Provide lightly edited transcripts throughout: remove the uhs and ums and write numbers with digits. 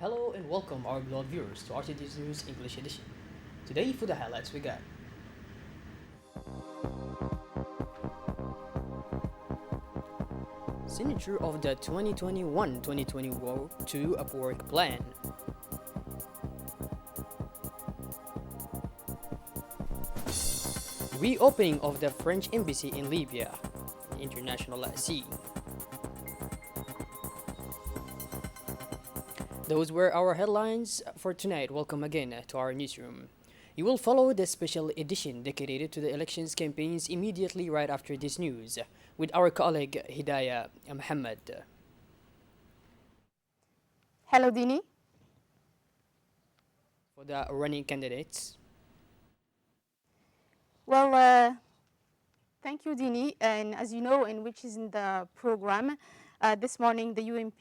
Hello and welcome our beloved viewers to RTD's News English Edition. Today for the highlights we got signature of the 2021-2022 work plan, reopening of the French embassy in Libya, international sea. Those were our headlines for tonight. Welcome again to our newsroom. You will follow the special edition dedicated to the elections campaigns immediately right after this news with our colleague Hidayah Muhammad. Hello, Dini. For the running candidates, Well, thank you, Dini. And as you know, in which is in the program, this morning the UMP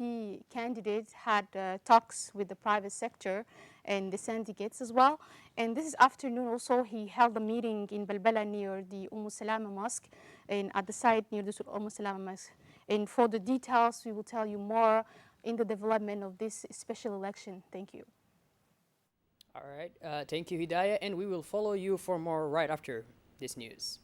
candidate had talks with the private sector and the syndicates as well. And this afternoon also he held a meeting in Balbala near the Salama Mosque and at the site near the Salama Mosque. And for the details, we will tell you more in the development of this special election. Thank you. all right. Thank you, Hidayah, and we will follow you for more right after this news.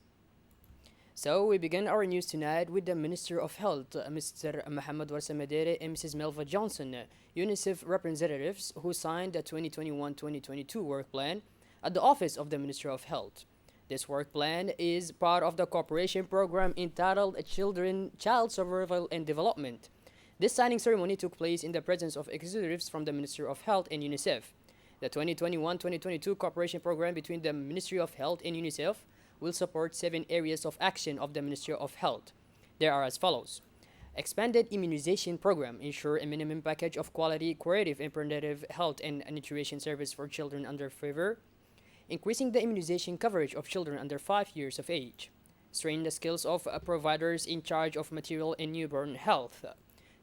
So we begin our news tonight with the Minister of Health, Mr. Mohamed Warsamadere and Mrs. Melva Johnson, UNICEF representatives who signed the 2021-2022 work plan at the office of the Minister of Health. This work plan is part of the cooperation program entitled Child Survival and Development. This signing ceremony took place in the presence of executives from the Ministry of Health and UNICEF. The 2021-2022 cooperation program between the Ministry of Health and UNICEF will support 7 areas of action of the Ministry of Health. They are as follows. Expanded immunization program ensure a minimum package of quality, curative, and preventative health and nutrition service for children under fever. Increasing the immunization coverage of children under 5 years of age. Strengthen the skills of providers in charge of maternal and newborn health.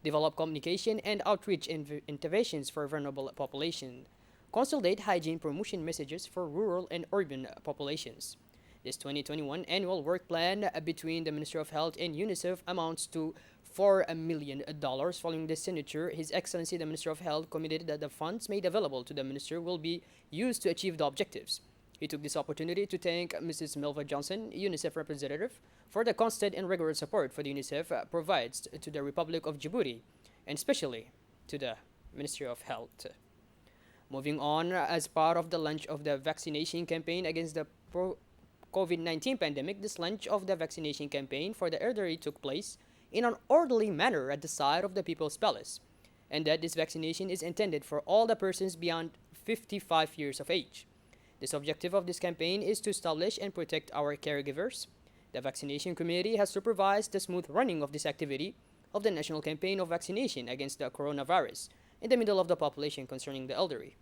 Develop communication and outreach interventions for vulnerable population. Consolidate hygiene promotion messages for rural and urban populations. This 2021 annual work plan between the Ministry of Health and UNICEF amounts to $4 million. Following the signature, His Excellency the Minister of Health committed that the funds made available to the Minister will be used to achieve the objectives. He took this opportunity to thank Mrs. Melva Johnson, UNICEF representative, for the constant and rigorous support for the UNICEF provides to the Republic of Djibouti, and especially to the Ministry of Health. Moving on, as part of the launch of the vaccination campaign against the COVID-19 pandemic, this launch of the vaccination campaign for the elderly took place in an orderly manner at the side of the People's Palace, and that this vaccination is intended for all the persons beyond 55 years of age. The objective of this campaign is to establish and protect our caregivers. The vaccination committee has supervised the smooth running of this activity of the national campaign of vaccination against the coronavirus in the middle of the population concerning the elderly.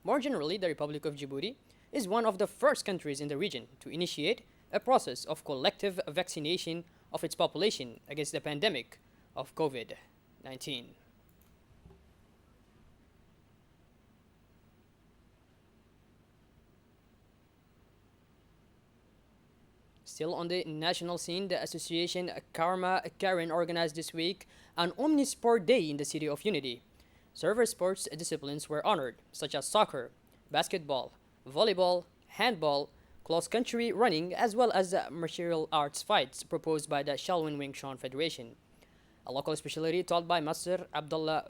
More generally, the Republic of Djibouti is one of the first countries in the region to initiate a process of collective vaccination of its population against the pandemic of COVID-19. Still on the national scene, the association Karma Karen organized this week an Omnisport Day in the City of Unity. Several sports disciplines were honored, such as soccer, basketball, volleyball, handball, cross-country running, as well as martial arts fights proposed by the Shalwin Wing Chun Federation. A local specialty taught by Master Abdullah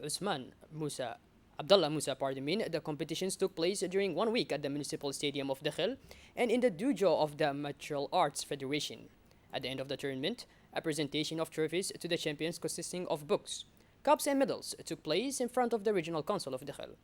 Musa, the competitions took place during 1 week at the Municipal Stadium of Dakhil and in the dojo of the Martial Arts Federation. At the end of the tournament, a presentation of trophies to the champions consisting of books, cups, and medals took place in front of the Regional Council of Dakhil.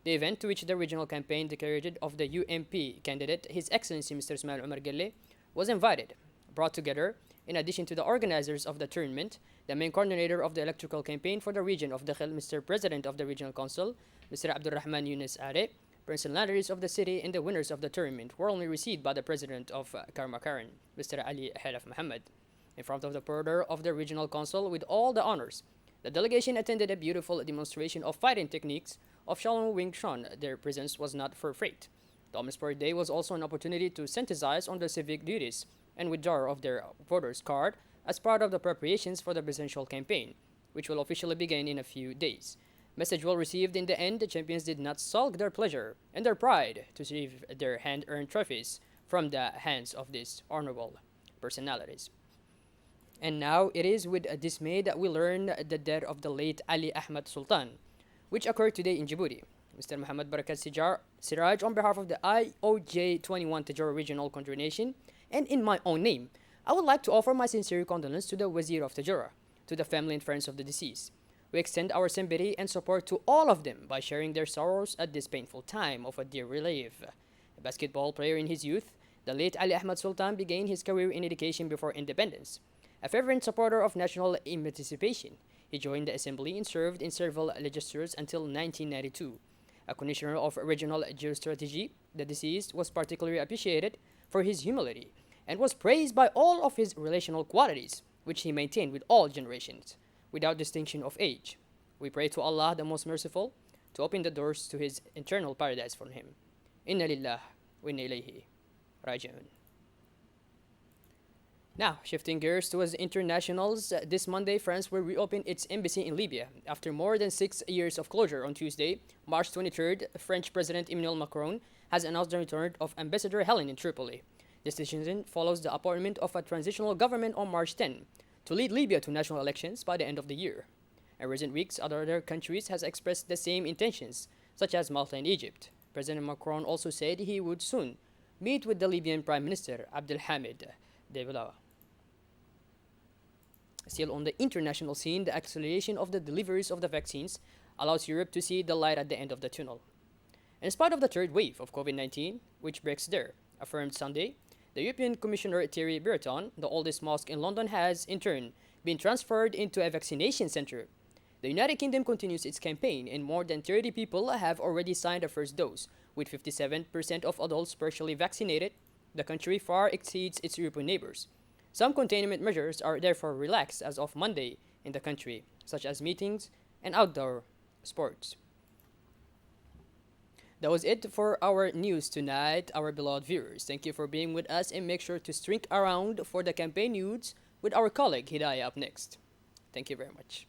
The event, to which the regional campaign declared of the UMP candidate, His Excellency Mr. Ismail Omar Gelle, was invited, brought together, in addition to the organizers of the tournament, the main coordinator of the electoral campaign for the region of Dakhil, Mr. President of the Regional Council, Mr. Abdurrahman Yunus Are, personalities of the city, and the winners of the tournament were only received by the President of Karma Karen, Mr. Ali Halaf Muhammad. In front of the border of the Regional Council with all the honors, the delegation attended a beautiful demonstration of fighting techniques of Shalom Wing Chun. Their presence was not for freight. The Omnisport Day was also an opportunity to synthesize on the civic duties and withdraw of their voters' card as part of the preparations for the presidential campaign, which will officially begin in a few days. Message well received. In the end, the champions did not sulk their pleasure and their pride to receive their hand-earned trophies from the hands of these honorable personalities. And now it is with dismay that we learn the death of the late Ali Ahmad Sultan, which occurred today in Djibouti. Mr. Muhammad Barakat Siraj, on behalf of the IOJ 21 Tajor Regional Coordination, and in my own name, I would like to offer my sincere condolence to the Wazir of Tajora, to the family and friends of the deceased. We extend our sympathy and support to all of them by sharing their sorrows at this painful time of a dear relative. A basketball player in his youth, the late Ali Ahmad Sultan began his career in education before independence. A fervent supporter of national emancipation, he joined the assembly and served in several legislatures until 1992. A commissioner of regional geostrategy, the deceased was particularly appreciated for his humility and was praised by all of his relational qualities, which he maintained with all generations, without distinction of age. We pray to Allah, the Most Merciful, to open the doors to His eternal paradise for him. Inna lillah wa inna ilayhi raji'un. Now, shifting gears towards internationals, this Monday, France will reopen its embassy in Libya. After more than 6 years of closure on Tuesday, March 23rd, French President Emmanuel Macron has announced the return of Ambassador Helen in Tripoli. This decision follows the appointment of a transitional government on March 10 to lead Libya to national elections by the end of the year. In recent weeks, other countries has expressed the same intentions, such as Malta and Egypt. President Macron also said he would soon meet with the Libyan Prime Minister Abdelhamid Debela. Still on the international scene, the acceleration of the deliveries of the vaccines allows Europe to see the light at the end of the tunnel. In spite of the third wave of COVID-19, which breaks there, affirmed Sunday, the European Commissioner Thierry Breton, the oldest mosque in London, has, in turn, been transferred into a vaccination center. The United Kingdom continues its campaign, and more than 30 people have already signed a first dose, with 57% of adults partially vaccinated. The country far exceeds its European neighbors. Some containment measures are therefore relaxed as of Monday in the country, such as meetings and outdoor sports. That was it for our news tonight, our beloved viewers. Thank you for being with us, and make sure to stick around for the campaign news with our colleague Hidayah up next. Thank you very much.